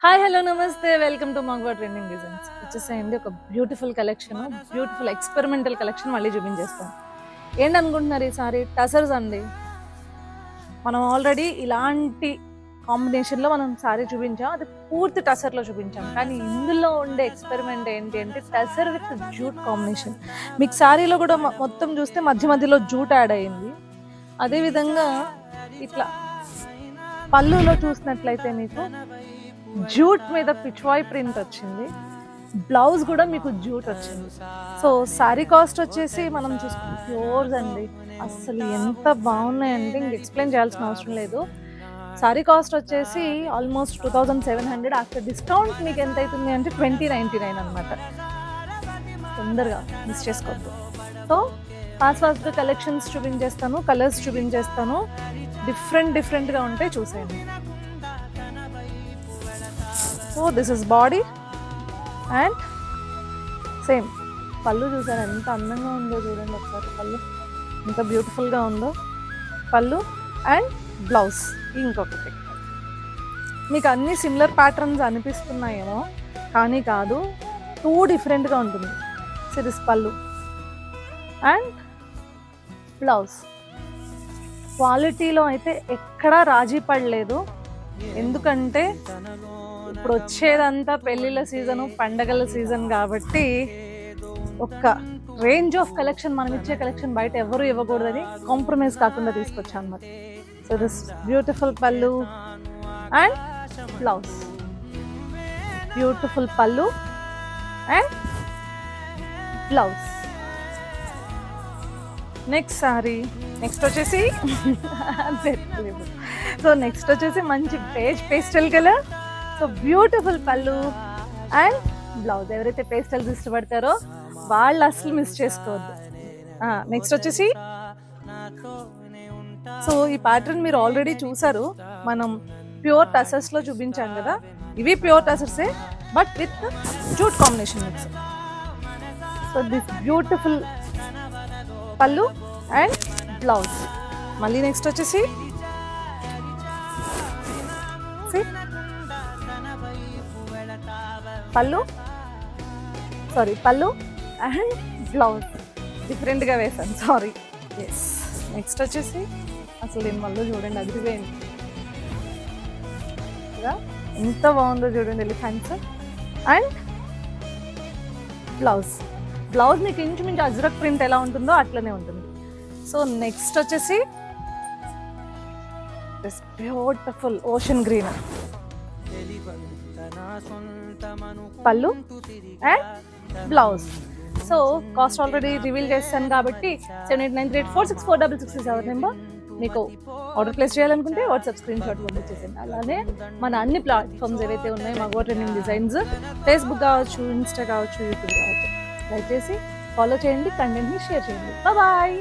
Hi hello నమస్తే welcome to మగవా trending designs. వచ్చేసేయండి ఒక beautiful collection, beautiful experimental collection మళ్ళీ చూపించేస్తాం. ఏంటనుకుంటున్నారు ఈసారి? టసర్స్ అండి. మనం ఆల్రెడీ ఇలాంటి కాంబినేషన్లో మనం సారీ చూపించాం, అది పూర్తి టసర్లో చూపించాం. కానీ ఇందులో ఉండే ఎక్స్పెరిమెంట్ ఏంటి అంటే టసర్ విత్ జూట్ కాంబినేషన్. మీకు సారీలో కూడా మొత్తం చూస్తే మధ్య మధ్యలో జూట్ యాడ్ అయ్యింది. అదేవిధంగా ఇట్లా పళ్ళులో చూసినట్లయితే మీకు జూట్ మీద పిచ్వాయ్ ప్రింట్ వచ్చింది. బ్లౌజ్ కూడా మీకు జూట్ వచ్చింది. సో సారీ కాస్ట్ వచ్చేసి మనం చూసుకుంటే ప్యూర్స్ అండి. అసలు ఎంత బాగున్నాయంటే ఇంక ఎక్స్ప్లెయిన్ చేయాల్సిన అవసరం లేదు. సారీ కాస్ట్ వచ్చేసి ఆల్మోస్ట్ 2700. ఆఫ్టర్ డిస్కౌంట్ మీకు ఎంత అవుతుంది అంటే 2099 అనమాట. తొందరగా మిస్ చేసుకోవద్దు. సో ఫాస్ట్గా కలెక్షన్స్ చూపించేస్తాను, కలర్స్ చూపించేస్తాను. డిఫరెంట్గా ఉంటాయి, చూసేయండి. So this is body and same పళ్ళు. చూసారు ఎంత అందంగా ఉందో, చూడండి ఒకసారి పళ్ళు ఎంత బ్యూటిఫుల్గా ఉందో. పళ్ళు అండ్ బ్లౌజ్ ఇంకొకటి. మీకు అన్ని సిమిలర్ ప్యాటర్న్స్ అనిపిస్తున్నాయేమో, కానీ కాదు, 2 డిఫరెంట్గా ఉంటుంది. సో దిస్ పళ్ళు అండ్ బ్లౌజ్. క్వాలిటీలో అయితే ఎక్కడా రాజీ పడలేదు. ఎందుకంటే ఇప్పుడు వచ్చేదంతా పెళ్ళిళ్ళ సీజను, పండగల సీజన్ కాబట్టి ఒక రేంజ్ ఆఫ్ కలెక్షన్, మనం ఇచ్చే కలెక్షన్ బయట ఎవరు ఇవ్వకూడదని కాంప్రమైజ్ కాకుండా తీసుకొచ్చాను అన్నమాట. సో దిస్ బ్యూటిఫుల్ పళ్ళు అండ్ బ్లౌజ్. బ్యూటిఫుల్ పళ్ళు and blouse. Next sorry, next వచ్చేసి సో నెక్స్ట్ వచ్చేసి మంచి పేస్టల్ కలర్. సో బ్యూటిఫుల్ పళ్ళు అండ్ బ్లౌజ్. ఎవరైతే పేస్టల్స్ ఇష్టపడతారో వాళ్ళు అసలు మిస్ చేసుకోవద్దు. నెక్స్ట్ వచ్చేసి, సో ఈ ప్యాటర్న్ మీరు ఆల్రెడీ చూసారు, మనం ప్యూర్ టసర్స్ లో చూపించాం కదా. ఇవి ప్యూర్ టసర్సే but with jute combination mix. So this beautiful పళ్ళు అండ్ బ్లౌజ్. మళ్ళీ నెక్స్ట్ వచ్చేసి పళ్ళు అండ్ బ్లౌజ్. డిఫరెంట్గా వేసాను, సారీ. ఎస్, నెక్స్ట్ వచ్చేసి అసలు దీని మళ్ళీ చూడండి, అదిరిపోయింది కదా, ఎంత బాగుందో చూడండి. ఎలిఫెంట్స్ అండ్ బ్లౌజ్ మీకు ఇంచుమించు అజ్రక్ ప్రింట్ ఎలా ఉంటుందో అట్లనే ఉంటుంది. సో నెక్స్ట్ వచ్చేసి దిస్ బ్యూటిఫుల్ ఓషన్ గ్రీన్ పళ్ళు and blouse. So cost already reveal చేస్తాను కాబట్టి 7893846466 నెంబర్. మీకు ఆర్డర్ ప్లేస్ చేయాలనుకుంటే వాట్సాప్ స్క్రీన్ షాట్ పంపించేసేయండి. అలానే మన అన్ని ప్లాట్ఫామ్స్ ఏవైతే ఉన్నాయో, మగవా ట్రెండింగ్ డిజైన్స్, ఫేస్బుక్ కావచ్చు, ఇన్స్టా కావచ్చు, యూట్యూబ్ కావచ్చు, లైక్ చేసి ఫాలో చేయండి, కంటెంట్ని షేర్ చేయండి. బాయ్.